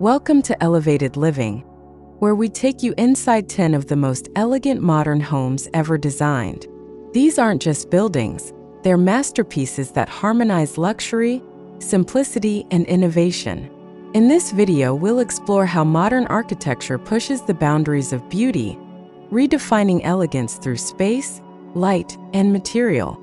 Welcome to Elevated Living, where we take you inside 10 of the most elegant modern homes ever designed. These aren't just buildings, they're masterpieces that harmonize luxury, simplicity, and innovation. In this video, we'll explore how modern architecture pushes the boundaries of beauty, redefining elegance through space, light, and material.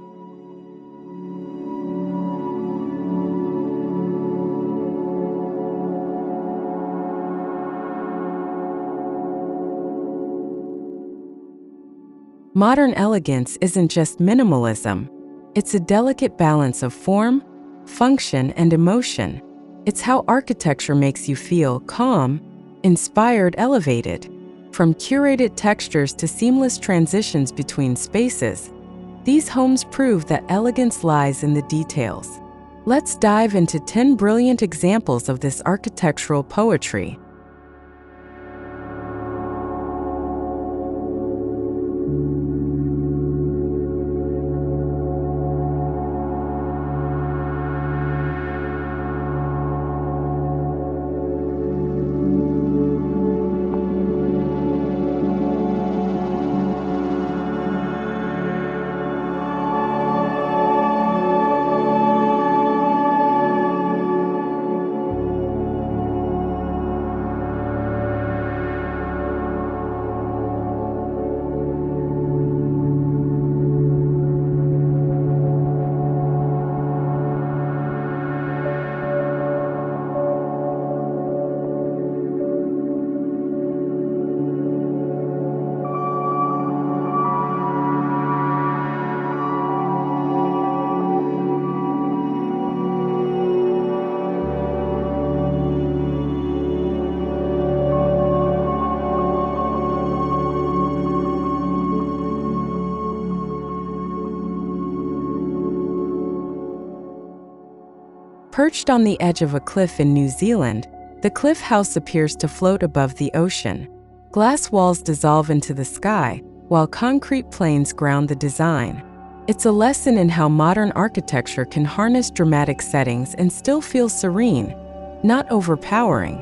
Modern elegance isn't just minimalism. It's a delicate balance of form, function, and emotion. It's how architecture makes you feel calm, inspired, elevated. From curated textures to seamless transitions between spaces, these homes prove that elegance lies in the details. Let's dive into 10 brilliant examples of this architectural poetry. Perched on the edge of a cliff in New Zealand, the cliff house appears to float above the ocean. Glass walls dissolve into the sky, while concrete planes ground the design. It's a lesson in how modern architecture can harness dramatic settings and still feel serene, not overpowering.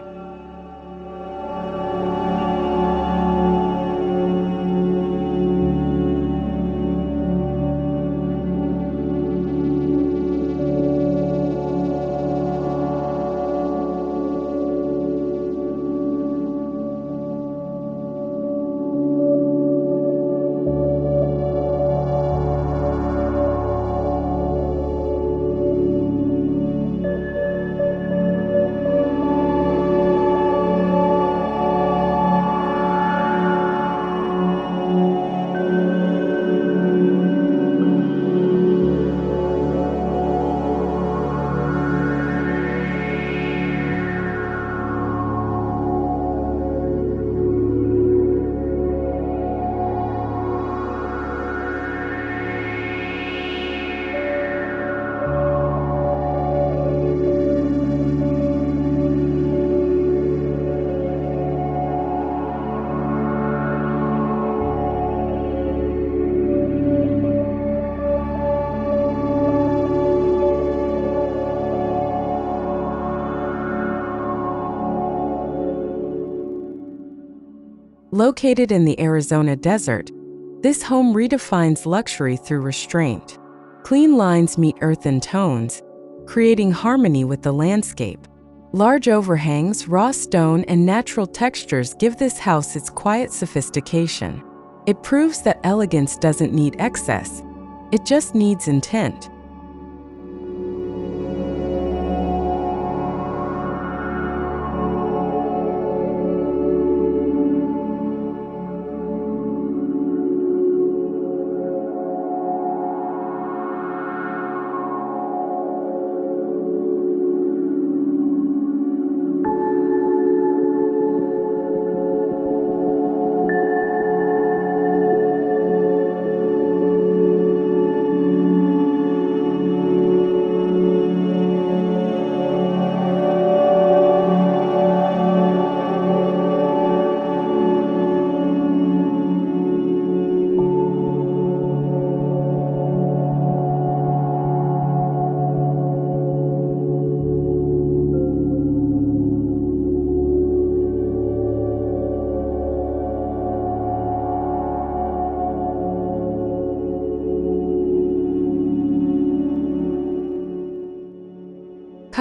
Located in the Arizona desert, this home redefines luxury through restraint. Clean lines meet earthen tones, creating harmony with the landscape. Large overhangs, raw stone, and natural textures give this house its quiet sophistication. It proves that elegance doesn't need excess, it just needs intent.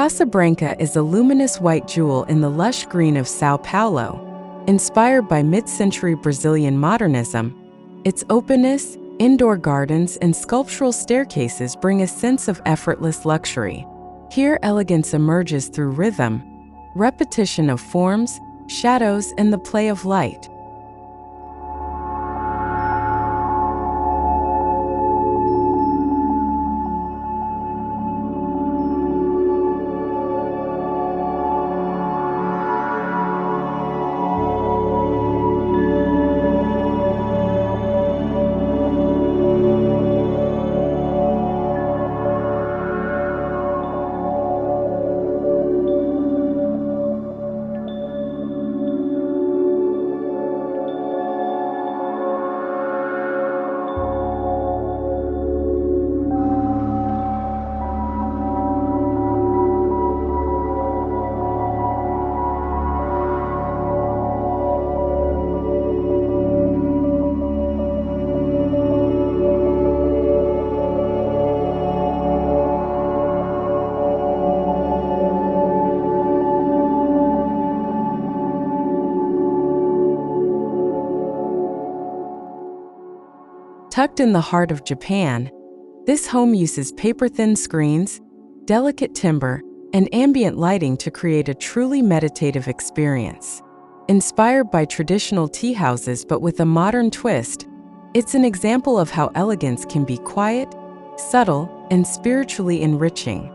Casa Branca is a luminous white jewel in the lush green of Sao Paulo. Inspired by mid-century Brazilian modernism, its openness, indoor gardens, and sculptural staircases bring a sense of effortless luxury. Here, elegance emerges through rhythm, repetition of forms, shadows, and the play of light. Tucked in the heart of Japan, this home uses paper-thin screens, delicate timber, and ambient lighting to create a truly meditative experience. Inspired by traditional tea houses but with a modern twist, it's an example of how elegance can be quiet, subtle, and spiritually enriching.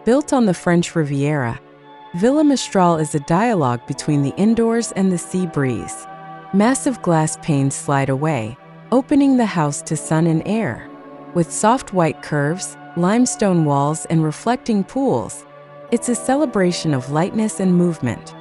Built on the French Riviera, Villa Mistral is a dialogue between the indoors and the sea breeze. Massive glass panes slide away, opening the house to sun and air. With soft white curves, limestone walls, and reflecting pools, it's a celebration of lightness and movement.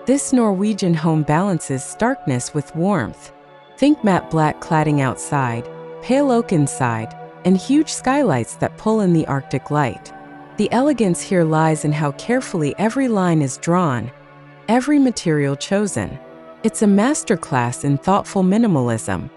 This Norwegian home balances starkness with warmth. Think matte black cladding outside, pale oak inside, and huge skylights that pull in the Arctic light. The elegance here lies in how carefully every line is drawn, every material chosen. It's a masterclass in thoughtful minimalism.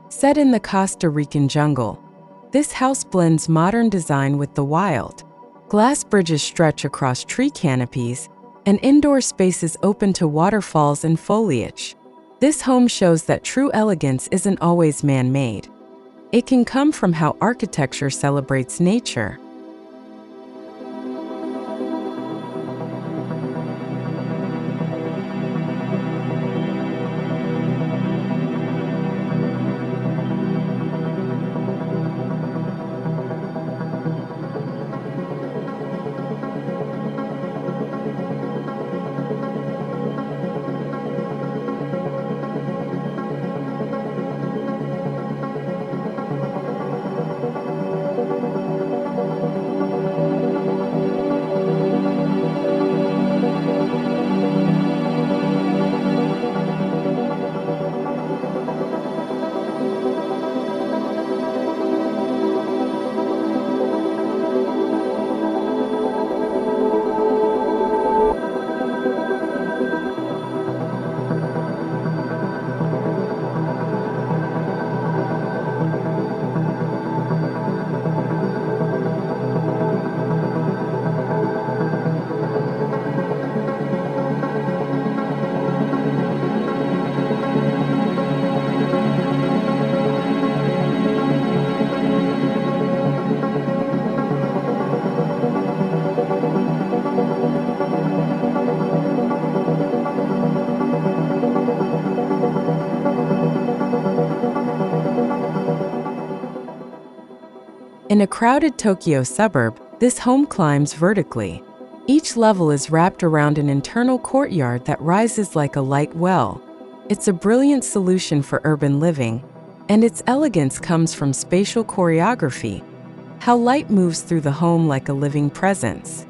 Set in the Costa Rican jungle, this house blends modern design with the wild. Glass bridges stretch across tree canopies, and indoor spaces open to waterfalls and foliage. This home shows that true elegance isn't always man-made. It can come from how architecture celebrates nature. In a crowded Tokyo suburb, this home climbs vertically. Each level is wrapped around an internal courtyard that rises like a light well. It's a brilliant solution for urban living, and its elegance comes from spatial choreography, how light moves through the home like a living presence.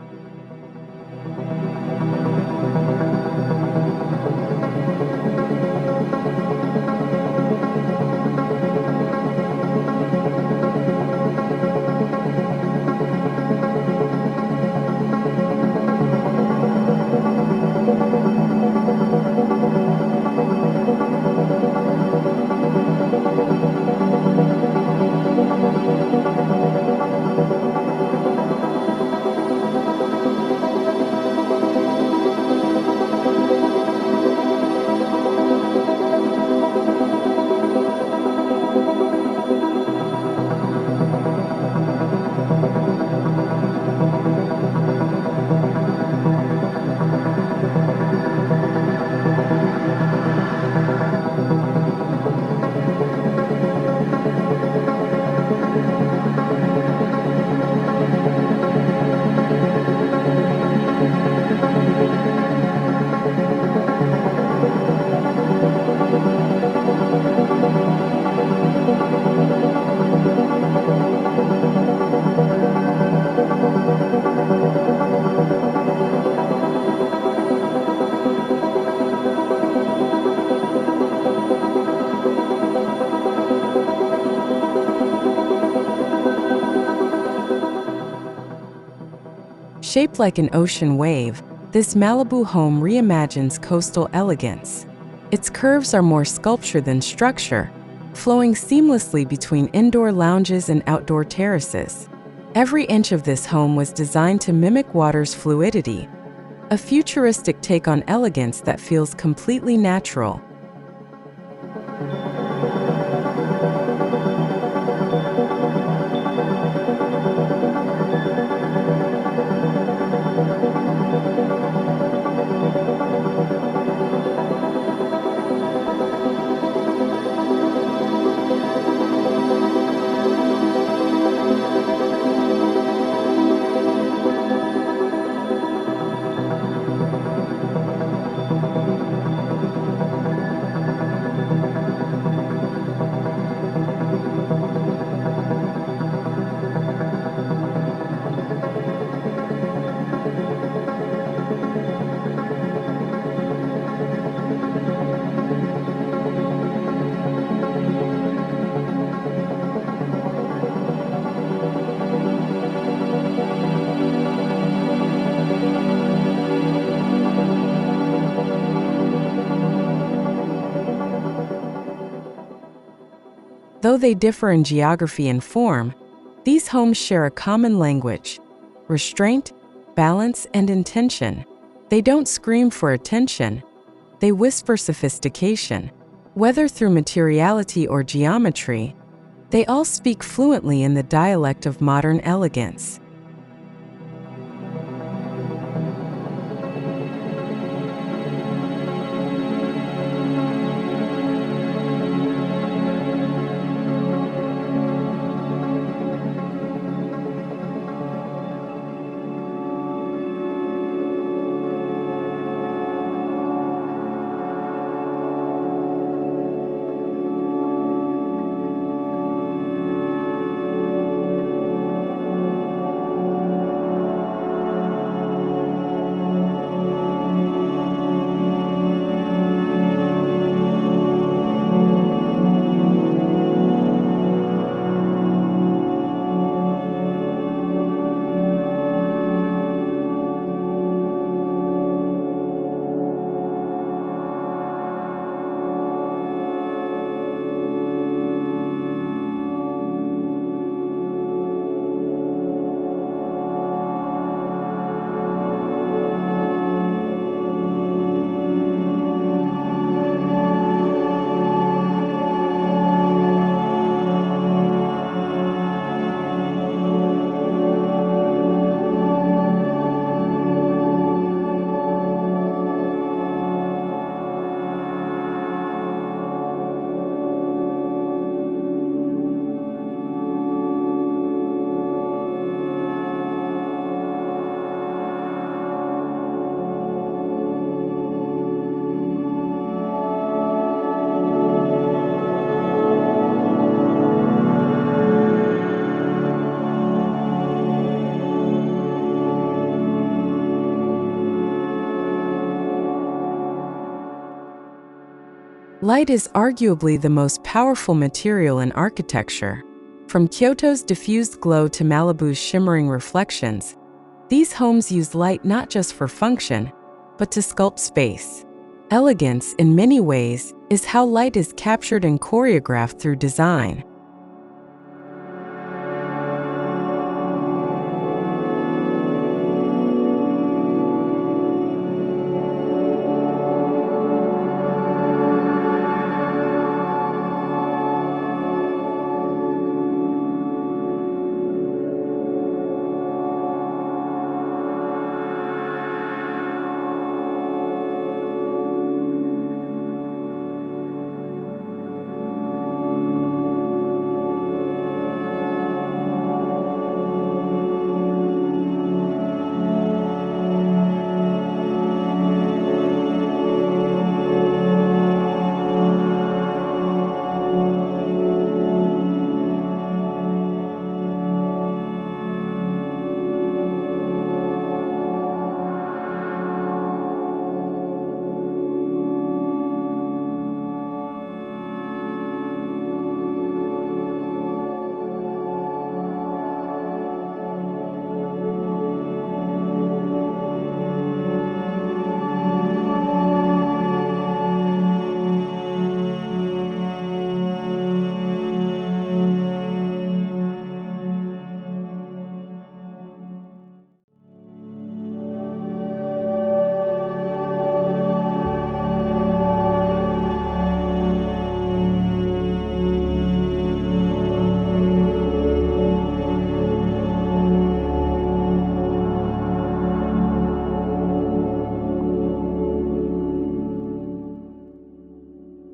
Shaped like an ocean wave, this Malibu home reimagines coastal elegance. Its curves are more sculpture than structure, flowing seamlessly between indoor lounges and outdoor terraces. Every inch of this home was designed to mimic water's fluidity, a futuristic take on elegance that feels completely natural. Though they differ in geography and form, these homes share a common language: restraint, balance, and intention. They don't scream for attention, they whisper sophistication. Whether through materiality or geometry, they all speak fluently in the dialect of modern elegance. Light is arguably the most powerful material in architecture. From Kyoto's diffused glow to Malibu's shimmering reflections, these homes use light not just for function, but to sculpt space. Elegance, in many ways, is how light is captured and choreographed through design.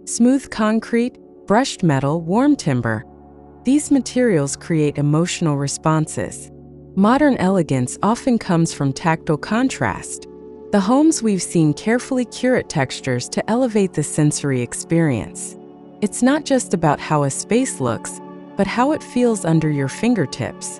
Smooth concrete, brushed metal, warm timber. These materials create emotional responses. Modern elegance often comes from tactile contrast. The homes we've seen carefully curate textures to elevate the sensory experience. It's not just about how a space looks, but how it feels under your fingertips.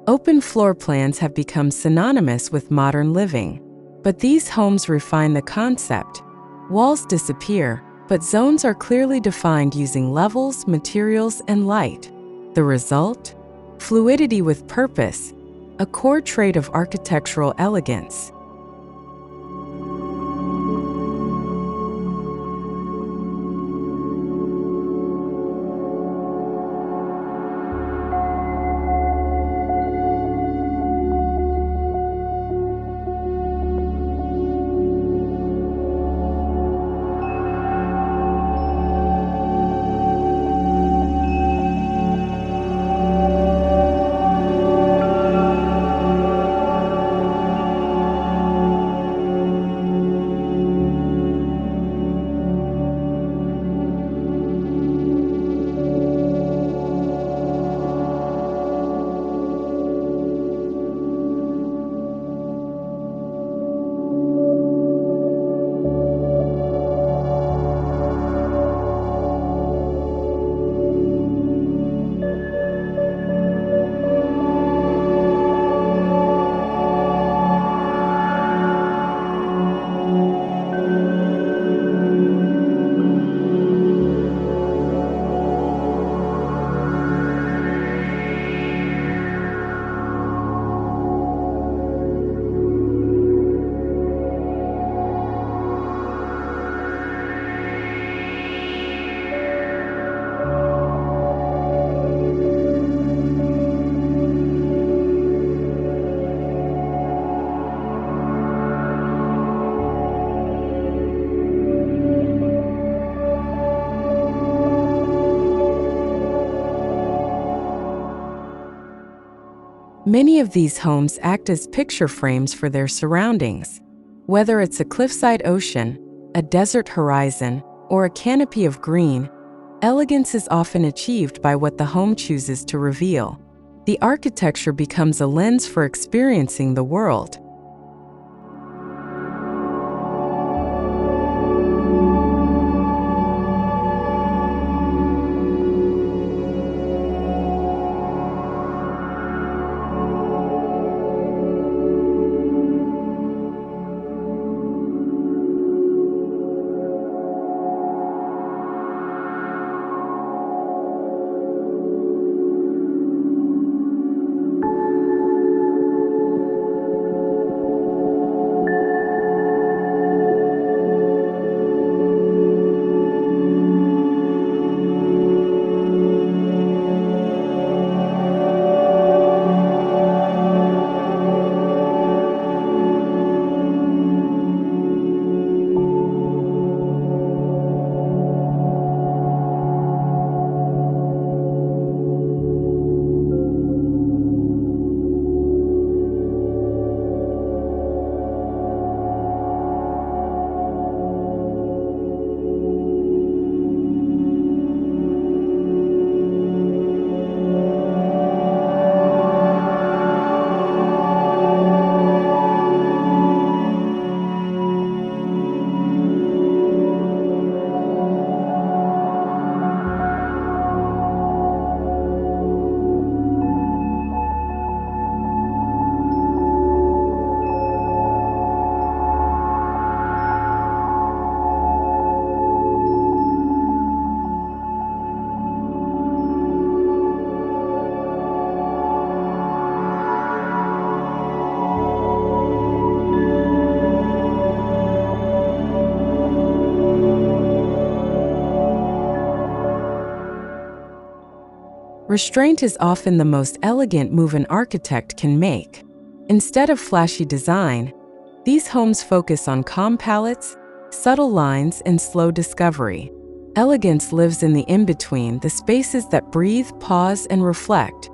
Open floor plans have become synonymous with modern living. But these homes refine the concept. Walls disappear, but zones are clearly defined using levels, materials, and light. The result? Fluidity with purpose, a core trait of architectural elegance. Many of these homes act as picture frames for their surroundings. Whether it's a cliffside ocean, a desert horizon, or a canopy of green, elegance is often achieved by what the home chooses to reveal. The architecture becomes a lens for experiencing the world. Restraint is often the most elegant move an architect can make. Instead of flashy design, these homes focus on calm palettes, subtle lines, and slow discovery. Elegance lives in the in-between, the spaces that breathe, pause, and reflect.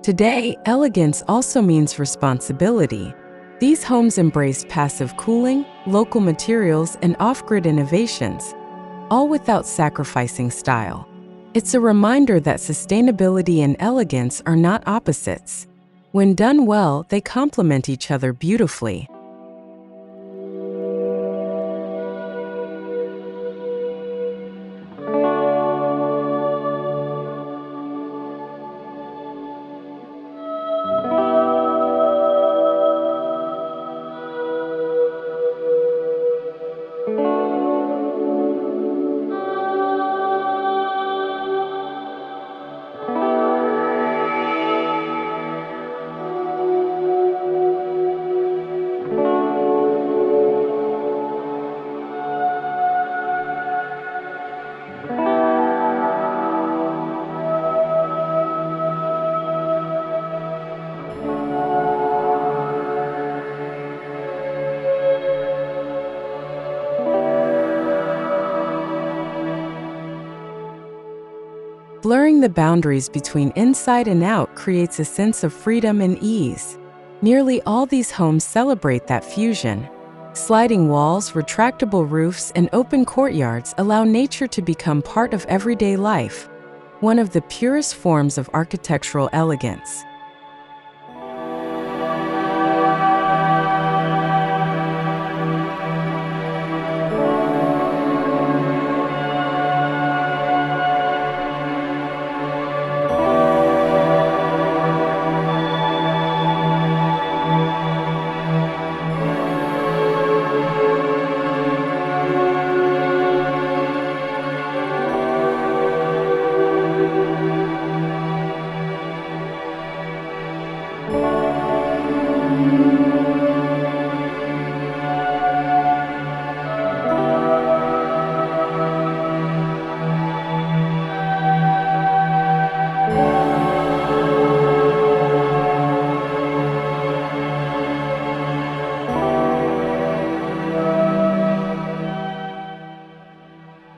Today, elegance also means responsibility. These homes embrace passive cooling, local materials, and off-grid innovations, all without sacrificing style. It's a reminder that sustainability and elegance are not opposites. When done well, they complement each other beautifully. Blurring the boundaries between inside and out creates a sense of freedom and ease. Nearly all these homes celebrate that fusion. Sliding walls, retractable roofs, and open courtyards allow nature to become part of everyday life, one of the purest forms of architectural elegance.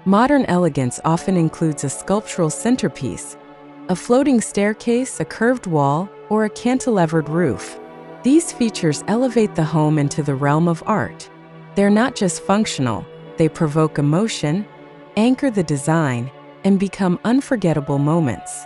Modern elegance often includes a sculptural centerpiece, a floating staircase, a curved wall, or a cantilevered roof. These features elevate the home into the realm of art. They're not just functional, they provoke emotion, anchor the design, and become unforgettable moments.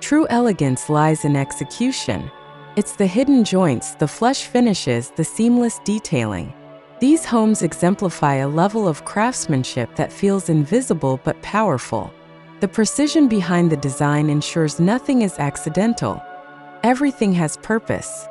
True elegance lies in execution. It's the hidden joints, the flush finishes, the seamless detailing. These homes exemplify a level of craftsmanship that feels invisible but powerful. The precision behind the design ensures nothing is accidental. Everything has purpose.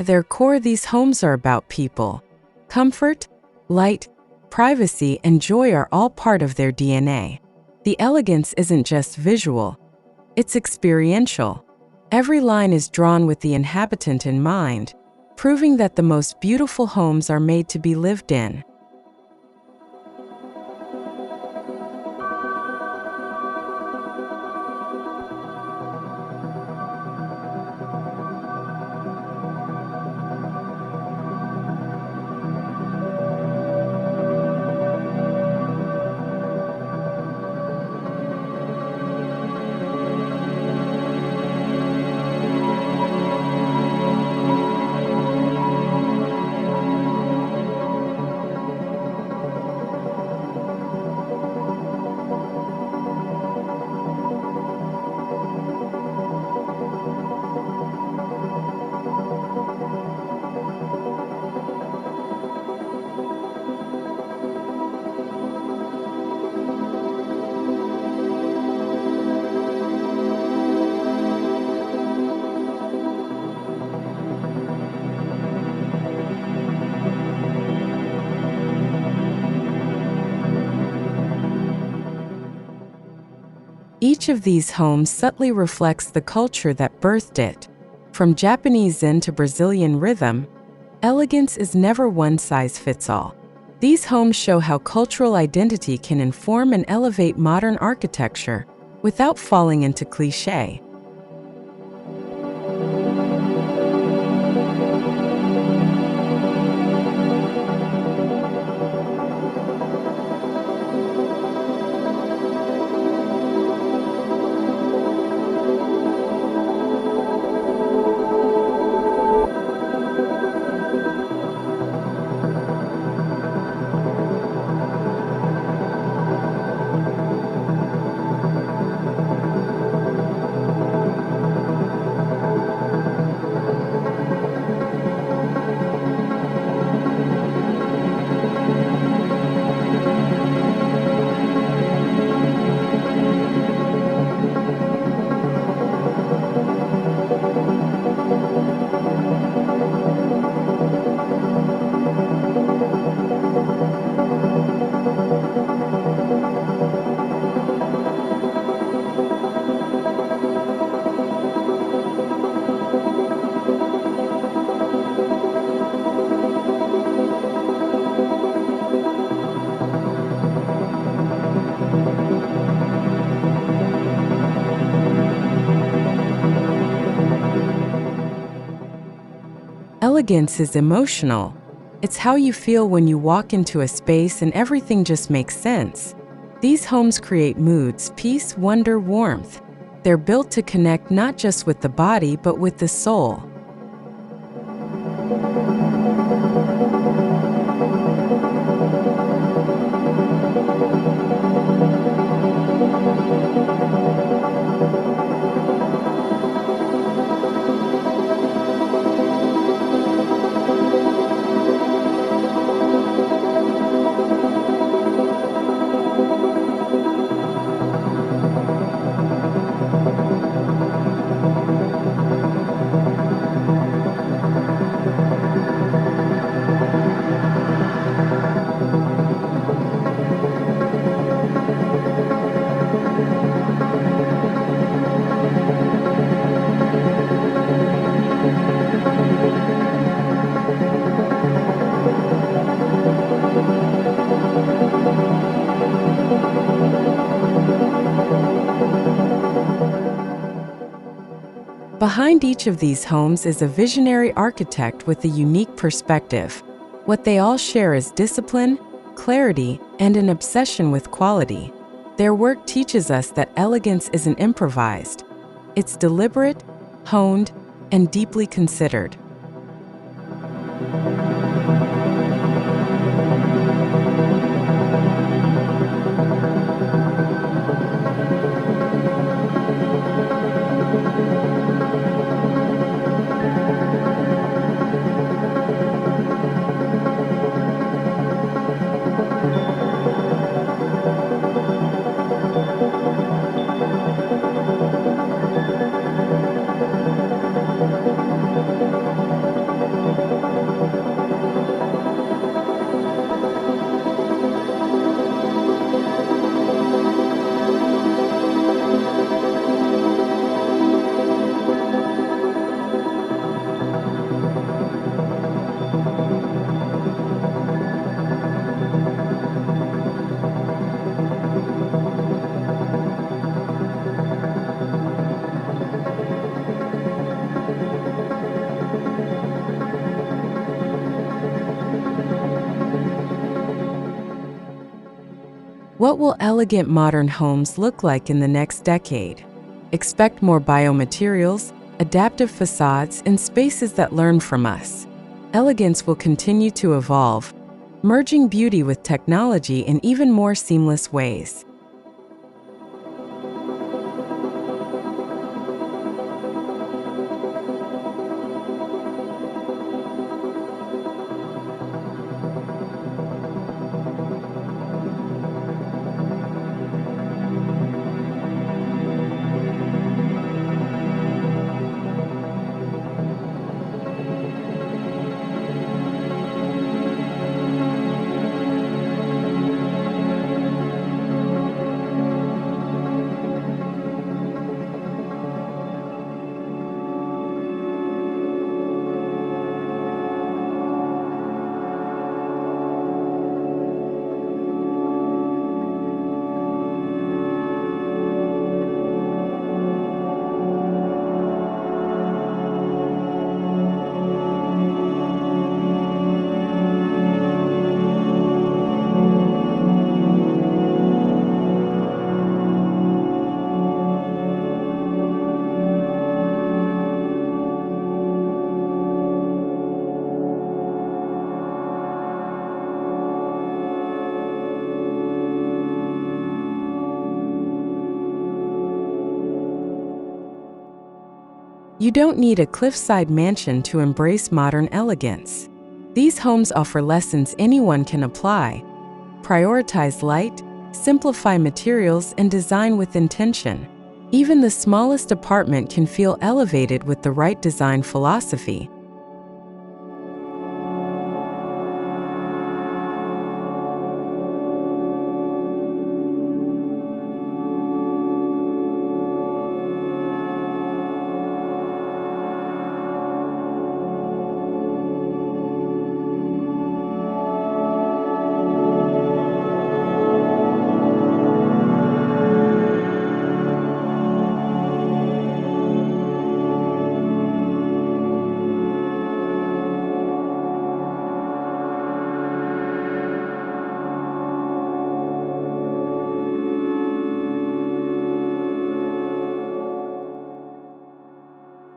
At their core, these homes are about people. Comfort, light, privacy, and joy are all part of their DNA. The elegance isn't just visual, it's experiential. Every line is drawn with the inhabitant in mind, proving that the most beautiful homes are made to be lived in. Each of these homes subtly reflects the culture that birthed it. From Japanese Zen to Brazilian rhythm, elegance is never one size fits all. These homes show how cultural identity can inform and elevate modern architecture without falling into cliché. Elegance is emotional. It's how you feel when you walk into a space and everything just makes sense. These homes create moods, peace, wonder, warmth. They're built to connect not just with the body, but with the soul. Behind each of these homes is a visionary architect with a unique perspective. What they all share is discipline, clarity, and an obsession with quality. Their work teaches us that elegance isn't improvised. It's deliberate, honed, and deeply considered. What will elegant modern homes look like in the next decade? Expect more biomaterials, adaptive facades, and spaces that learn from us. Elegance will continue to evolve, merging beauty with technology in even more seamless ways. You don't need a cliffside mansion to embrace modern elegance. These homes offer lessons anyone can apply. Prioritize light, simplify materials, and design with intention. Even the smallest apartment can feel elevated with the right design philosophy.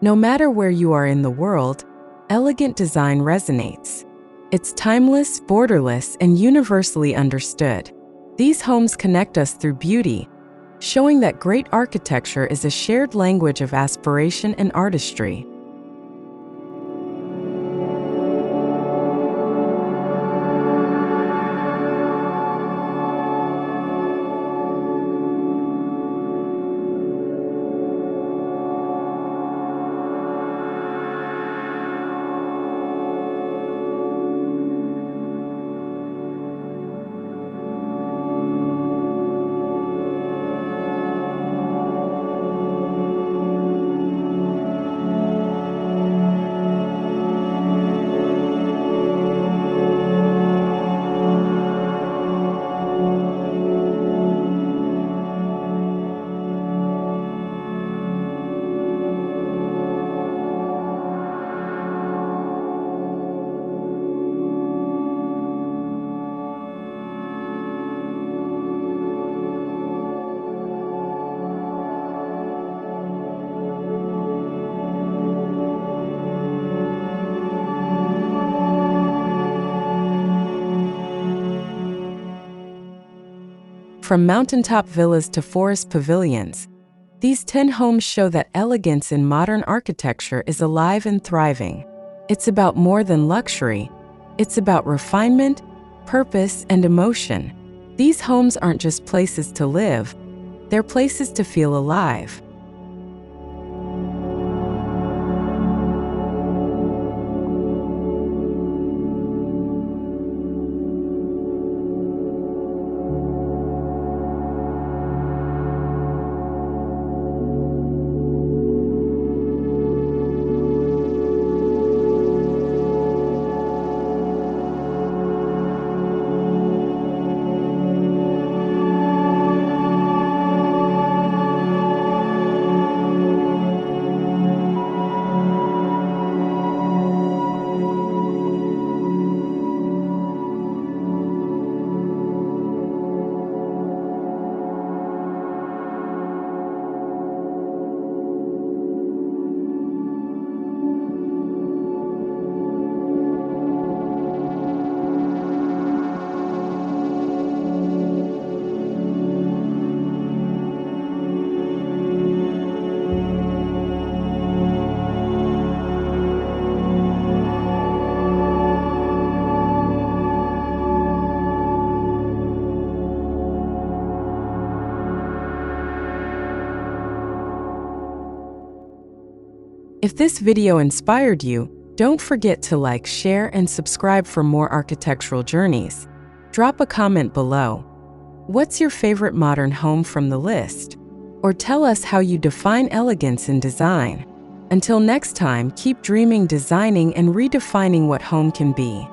No matter where you are in the world, elegant design resonates. It's timeless, borderless, and universally understood. These homes connect us through beauty, showing that great architecture is a shared language of aspiration and artistry. From mountaintop villas to forest pavilions, these 10 homes show that elegance in modern architecture is alive and thriving. It's about more than luxury. It's about refinement, purpose, and emotion. These homes aren't just places to live, they're places to feel alive. If this video inspired you, don't forget to like, share, and subscribe for more architectural journeys. Drop a comment below. What's your favorite modern home from the list? Or tell us how you define elegance in design. Until next time, keep dreaming, designing, and redefining what home can be.